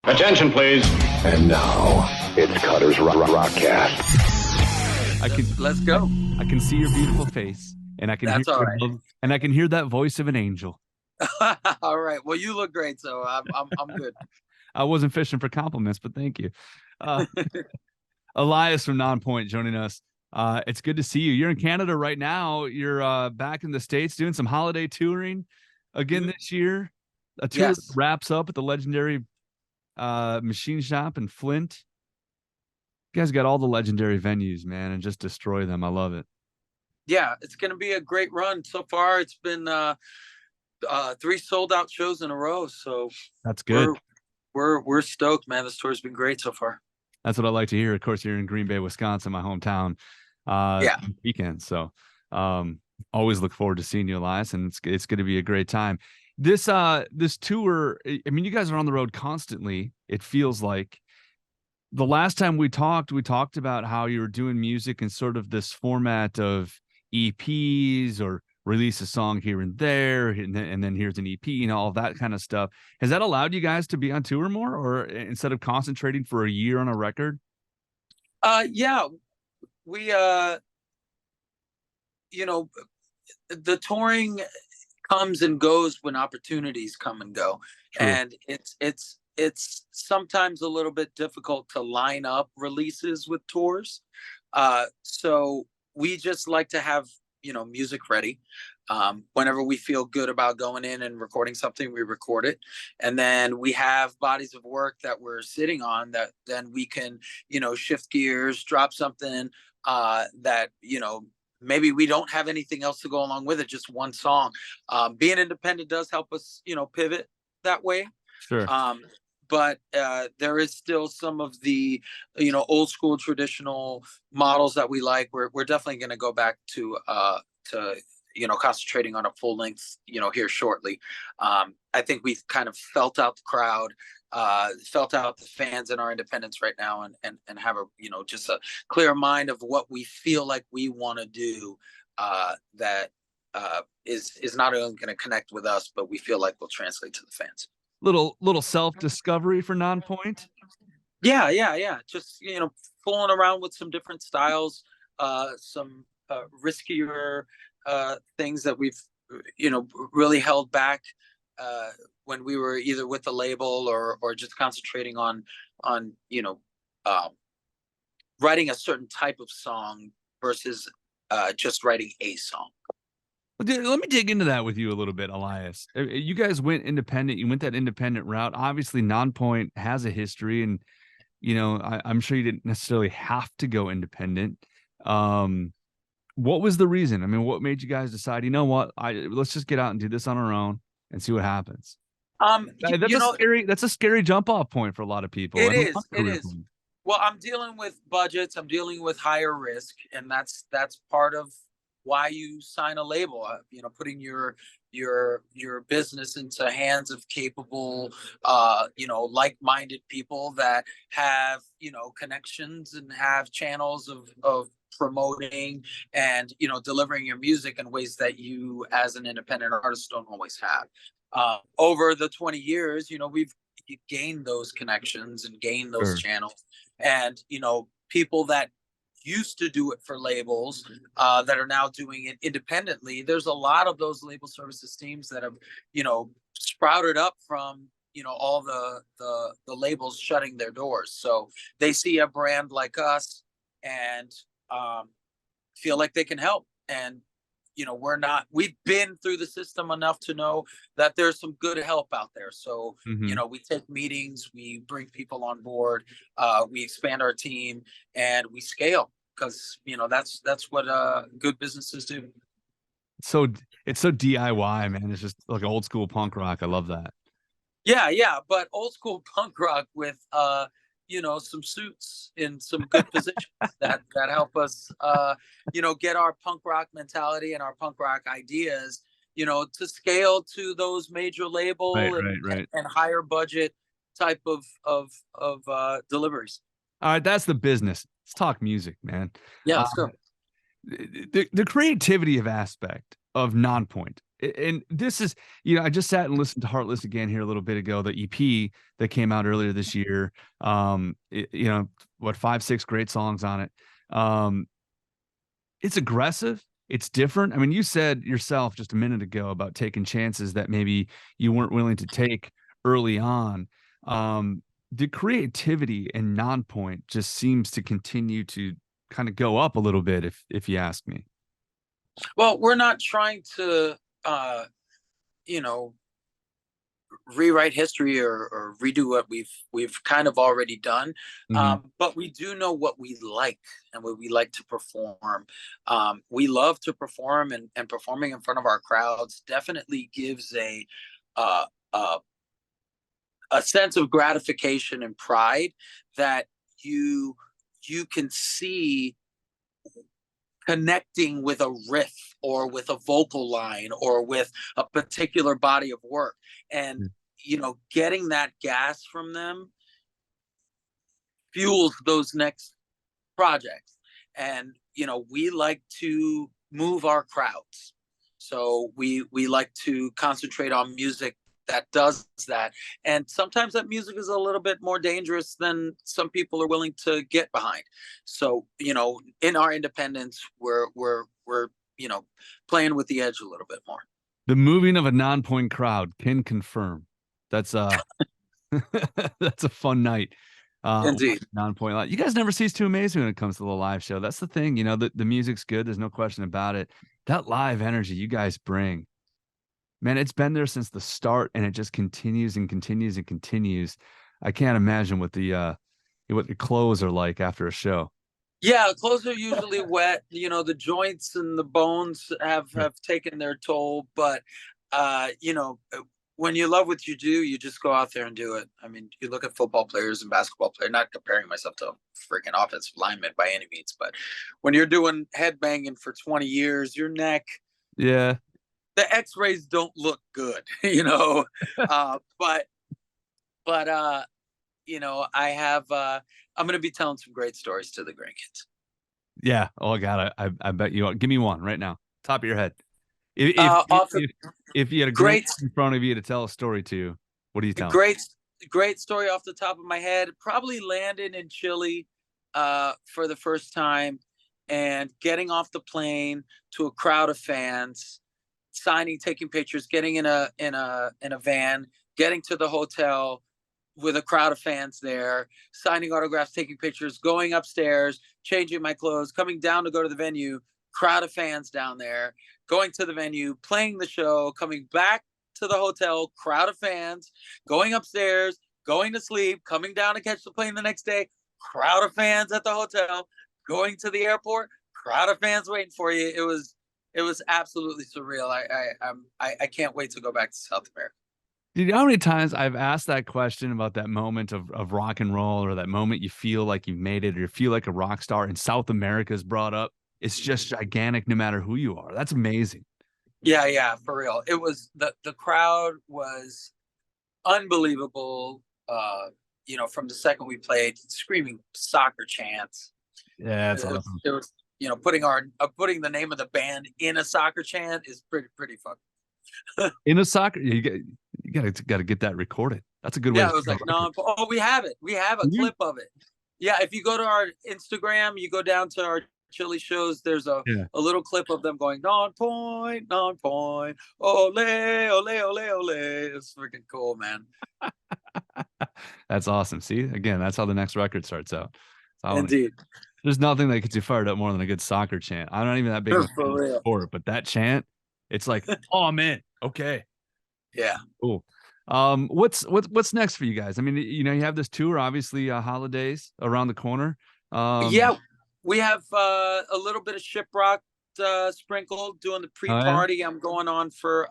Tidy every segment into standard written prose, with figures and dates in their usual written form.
Attention, please. And now, it's Cutter's Rockcast. Let's go. I can see your beautiful face, and I can That's hear all right. and I can hear that voice of an angel. All right. Well, you look great, so I'm good. I wasn't fishing for compliments, but thank you. Elias from Nonpoint joining us. It's good to see you. You're in Canada right now. You're back in the States doing some holiday touring again this year. A tour wraps up at the legendary machine shop in Flint. You guys got all the legendary venues, man, and just destroy them. I love it. Yeah, it's going to be a great run. So far, it's been 3 sold-out shows in a row. So that's good. We're stoked, man. This tour's been great so far. That's what I like to hear. Of course, you're in Green Bay, Wisconsin, my hometown. Weekend. So always look forward to seeing you, Elias, and it's going to be a great time. This tour, I mean, you guys are on the road constantly. It feels like. The last time we talked about how you were doing music in sort of this format of EPs or release a song here and there, and then here's an EP and all of that kind of stuff. Has that allowed you guys to be on tour more, or instead of concentrating for a year on a record? Yeah, we the touring comes and goes when opportunities come and go. True. And it's sometimes a little bit difficult to line up releases with tours. So we just like to have, music ready. Whenever we feel good about going in and recording something, we record it. And then we have bodies of work that we're sitting on that then we can, shift gears, drop something that, maybe we don't have anything else to go along with it, just one song. Being independent does help us, pivot that way. Sure. But there is still some of the, old school traditional models that we like. We're definitely going to go back to concentrating on a full length, here shortly. I think we've kind of felt out the crowd, felt out the fans in our independence right now, and have a, just a clear mind of what we feel like we want to do, that is not only going to connect with us, but we feel like will translate to the fans. Little self-discovery for Nonpoint. Yeah. Just, fooling around with some different styles, some riskier things that we've, really held back when we were either with the label or just concentrating on writing a certain type of song versus just writing a song. Let me dig into that with you a little bit, Elias. You guys went independent. You went that independent route. Obviously, Nonpoint has a history, and I'm sure you didn't necessarily have to go independent. What was the reason? I mean, what made you guys decide? You know what? Let's just get out and do this on our own and see what happens. That's a scary jump off point for a lot of people. It is. Well, I'm dealing with budgets. I'm dealing with higher risk, and that's part of why you sign a label, putting your business into hands of capable, like-minded people that have, connections and have channels of promoting and, delivering your music in ways that you as an independent artist don't always have. Over the 20 years, we've gained those connections and gained those channels, and, people that used to do it for labels that are now doing it independently. There's a lot of those label services teams that have, sprouted up from, all the labels shutting their doors. So they see a brand like us and feel like they can help. And, we've been through the system enough to know that there's some good help out there. So, we take meetings, we bring people on board, we expand our team, and we scale. Because that's what good businesses do. So it's so DIY, man. It's just like old school punk rock. I love that. Yeah, but old school punk rock with some suits in some good positions that help us get our punk rock mentality and our punk rock ideas to scale to those major label and higher budget type of deliveries. All right, that's the business. Let's talk music, man. Yeah, let's go. The creativity of aspect of Nonpoint And this is, I just sat and listened to Heartless again here a little bit ago, the EP that came out earlier this year. What, 5, 6 great songs on it. It's aggressive. It's different. I mean, you said yourself just a minute ago about taking chances that maybe you weren't willing to take early on. The creativity in Nonpoint just seems to continue to kind of go up a little bit, if you ask me. Well, we're not trying to, rewrite history or redo what we've kind of already done. But we do know what we like and what we like to perform. We love to perform, and performing in front of our crowds definitely gives a sense of gratification and pride that you can see connecting with a riff or with a vocal line or with a particular body of work, and getting that gas from them fuels those next projects. And we like to move our crowds, so we like to concentrate on music that does that. And sometimes that music is a little bit more dangerous than some people are willing to get behind. So, in our independence, we're playing with the edge a little bit more. The moving of a Nonpoint crowd can confirm. That's that's a fun night. Indeed. Nonpoint. You guys never cease to amaze me when it comes to the live show. That's the thing. The music's good. There's no question about it. That live energy you guys bring, man, it's been there since the start, and it just continues and continues and continues. I can't imagine what the clothes are like after a show. Yeah, clothes are usually wet. The joints and the bones have taken their toll. But, when you love what you do, you just go out there and do it. I mean, you look at football players and basketball players, not comparing myself to a freaking offensive lineman by any means, but when you're doing headbanging for 20 years, your neck. Yeah. The x-rays don't look good, but I have, I'm going to be telling some great stories to the grandkids. Yeah. Oh God. I bet you are. Give me one right now. Top of your head. If you had a great in front of you to tell a story to, what do you tell? Great story off the top of my head. Probably landing in Chile, for the first time, and getting off the plane to a crowd of fans, signing, taking pictures, getting in a van, getting to the hotel with a crowd of fans there, signing autographs, taking pictures, going upstairs, changing my clothes, coming down to go to the venue, crowd of fans down there, going to the venue, playing the show, coming back to the hotel, crowd of fans, going upstairs, going to sleep, coming down to catch the plane the next day, crowd of fans at the hotel, going to the airport, crowd of fans waiting for you. It was absolutely surreal. I can't wait to go back to South America. Do you know how many times I've asked that question about that moment of rock and roll, or that moment you feel like you've made it, or you feel like a rock star, and South America is brought up? It's just gigantic no matter who you are. That's amazing. Yeah, for real. It was the crowd was unbelievable. From the second we played, screaming soccer chants. Yeah, that's awesome. It was putting the name of the band in a soccer chant is pretty fun. In a soccer, you got to get that recorded. That's a good way. Yeah, it was like we have it. We have a clip of it. Yeah, if you go to our Instagram, you go down to our Chili shows, there's a little clip of them going Nonpoint, ole, ole, ole, ole. It's freaking cool, man. That's awesome. See, again, that's how the next record starts out. Indeed. There's nothing that gets you fired up more than a good soccer chant. I'm not even that big of a sport, but that chant, it's like, oh man, okay. Yeah. Cool. What's next for you guys? I mean, you have this tour, obviously, holidays around the corner. We have a little bit of Shiprock sprinkled doing the pre-party. I'm going on for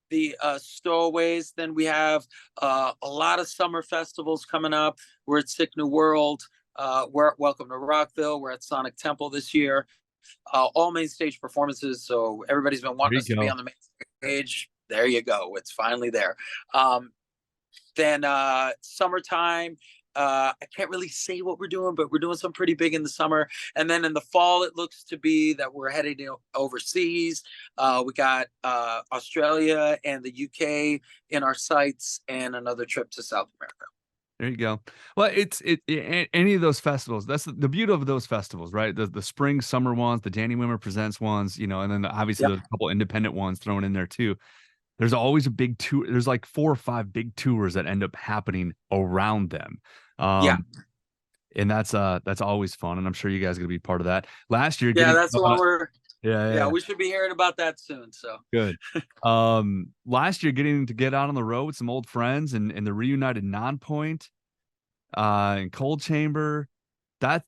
the Stowaways. Then we have a lot of summer festivals coming up. We're at Sick New World. We're at Welcome to Rockville. We're at Sonic Temple this year. All main stage performances. So everybody's been wanting us to be on the main stage. There you go. It's finally there. Then summertime I can't really say what we're doing, but we're doing something pretty big in the summer. And then in the fall, it looks to be that we're heading overseas. We got Australia and the UK in our sights, and another trip to South America. There you go. Well, any of those festivals. That's the beauty of those festivals, right? The spring, summer ones, the Danny Wimmer Presents ones, you know, and then obviously there's a couple independent ones thrown in there too. There's always a big tour. There's like 4 or 5 big tours that end up happening around them. And that's always fun. And I'm sure you guys are gonna be part of that. Last year, that's the one we're. Yeah, we should be hearing about that soon. So good. Last year, getting to get out on the road with some old friends and the reunited Nonpoint, and Cold Chamber, that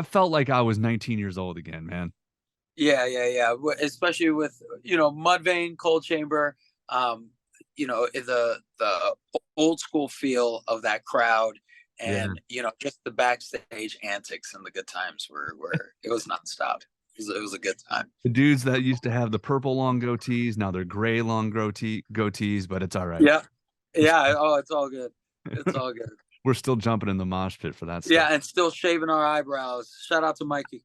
felt like I was 19 years old again, man. Yeah. Especially with Mudvayne, Cold Chamber, the old school feel of that crowd, and just the backstage antics and the good times were it was nonstop. It was a good time. The dudes that used to have the purple long goatees, now they're gray long goatees, but it's all right. Yeah. Oh, it's all good. It's all good. We're still jumping in the mosh pit for that stuff. Yeah, and still shaving our eyebrows. Shout out to Mikey.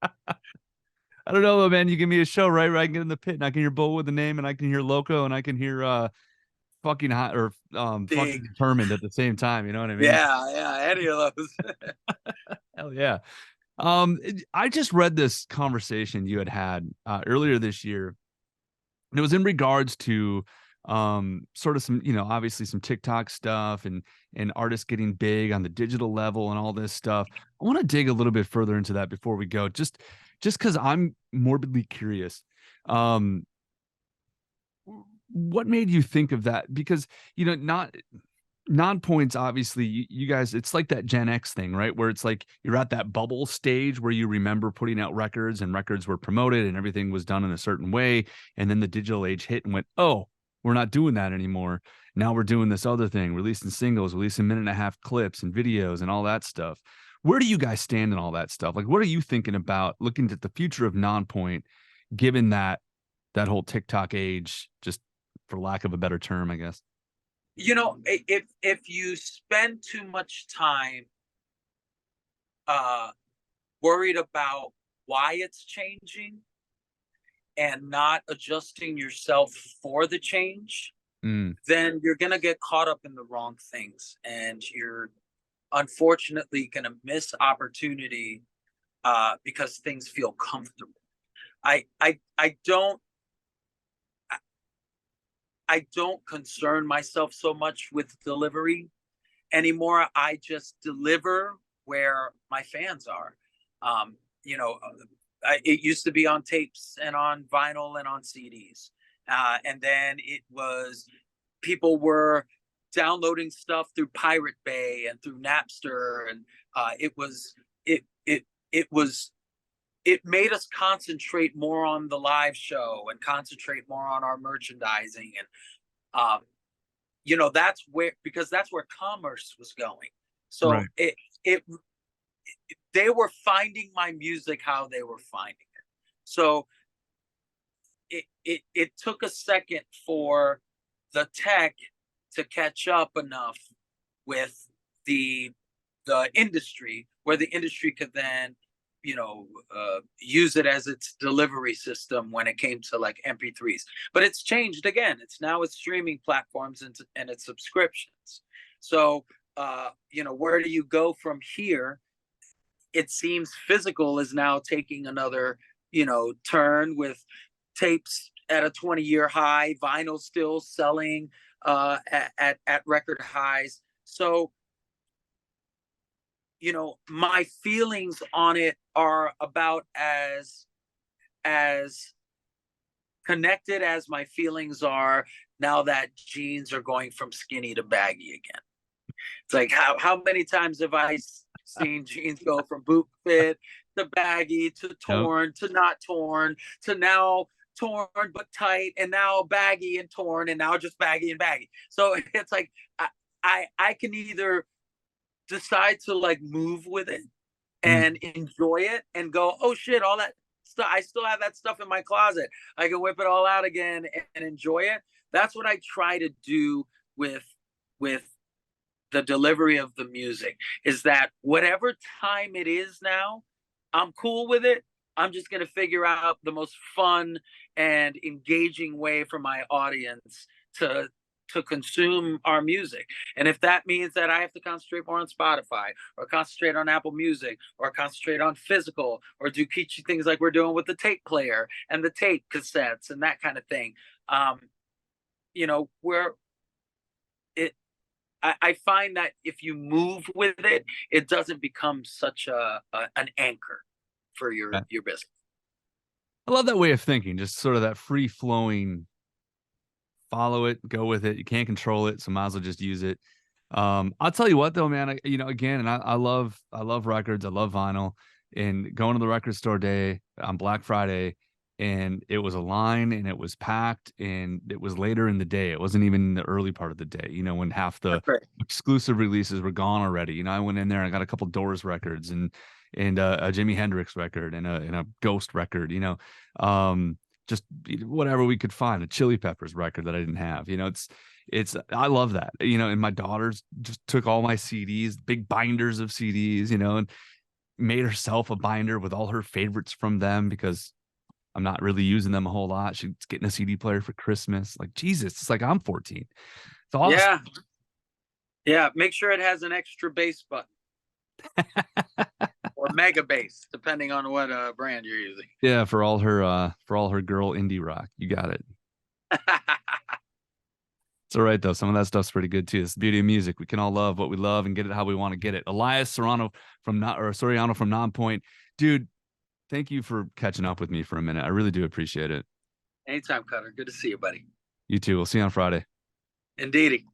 I don't know, man. You give me a show, right? Where I can get in the pit and I can hear Bull with the name, and I can hear Loco, and I can hear fucking hot or fucking determined at the same time. You know what I mean? Yeah. Any of those. Hell yeah. I just read this conversation you had earlier this year, and it was in regards to sort of some, obviously some TikTok stuff and artists getting big on the digital level and all this stuff. I want to dig a little bit further into that before we go, just because I'm morbidly curious. What made you think of that? Because Nonpoints, obviously, you guys, it's like that Gen X thing, right? Where it's like you're at that bubble stage where you remember putting out records and records were promoted and everything was done in a certain way. And then the digital age hit and went, oh, we're not doing that anymore. Now we're doing this other thing, releasing singles, releasing 1.5-minute clips and videos and all that stuff. Where do you guys stand in all that stuff? Like, what are you thinking about looking at the future of Nonpoint, given that whole TikTok age, just for lack of a better term, I guess? If you spend too much time worried about why it's changing and not adjusting yourself for the change, then you're going to get caught up in the wrong things, and you're unfortunately going to miss opportunity because things feel comfortable. I don't concern myself so much with delivery anymore. I just deliver where my fans are. It used to be on tapes and on vinyl and on CDs. And then it was, people were downloading stuff through Pirate Bay and through Napster. And it made us concentrate more on the live show and concentrate more on our merchandising. And, that's where commerce was going. So right. They were finding my music how they were finding it. So it took a second for the tech to catch up enough with the industry, where the industry could then use it as its delivery system when it came to like MP3s. But it's changed again. It's now with streaming platforms and its subscriptions. So where do you go from here? It seems physical is now taking another turn, with tapes at a 20-year high, vinyl still selling at record highs. So my feelings on it are about as connected as my feelings are now that jeans are going from skinny to baggy again. It's like, how many times have I seen jeans go from boot fit to baggy to torn to not torn to now torn but tight, and now baggy and torn, and now just baggy and baggy. So it's like I can either decide to like move with it and enjoy it and go, oh shit, all that stuff, I still have that stuff in my closet, I can whip it all out again and enjoy it. That's what I try to do with with the delivery of the music is that whatever time it is now, I'm cool with it. I'm just going to figure out the most fun and engaging way for my audience to consume our music. And if that means that I have to concentrate more on Spotify or concentrate on Apple Music or concentrate on physical or do kitschy things like we're doing with the tape player and the tape cassettes and that kind of thing, you know, I find that if you move with it, it doesn't become such an anchor for your business. I love that way of thinking, just sort of that free flowing, follow it, go with it. You can't control it, so might as well just use it. I'll tell you what though, man, I love records. I love vinyl, and going to the record store day on Black Friday, and it was a line and it was packed and it was later in the day. It wasn't even in the early part of the day, you know, when half the exclusive releases were gone already. You know, I went in there and I got a couple Doors records and a Jimi Hendrix record and a Ghost record, you know, just whatever we could find, a Chili Peppers record that I didn't have. You know, I love that, you know, and my daughters just took all my CDs, big binders of CDs, you know, and made herself a binder with all her favorites from them because I'm not really using them a whole lot. She's getting a CD player for Christmas. Like, Jesus, it's like I'm 14. It's awesome. Yeah. Yeah. Make sure it has an extra bass button. Or mega bass, depending on what brand you're using. Yeah, for all her girl indie rock. You got it. It's all right though. Some of that stuff's pretty good too. It's the beauty of music. We can all love what we love and get it how we want to get it. Elias Soriano from Nonpoint. Dude, thank you for catching up with me for a minute. I really do appreciate it. Anytime, Cutter. Good to see you, buddy. You too. We'll see you on Friday. Indeedy.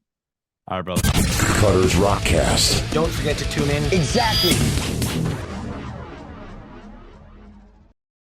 All right, brother. Cutter's Rockcast. Don't forget to tune in. Exactly.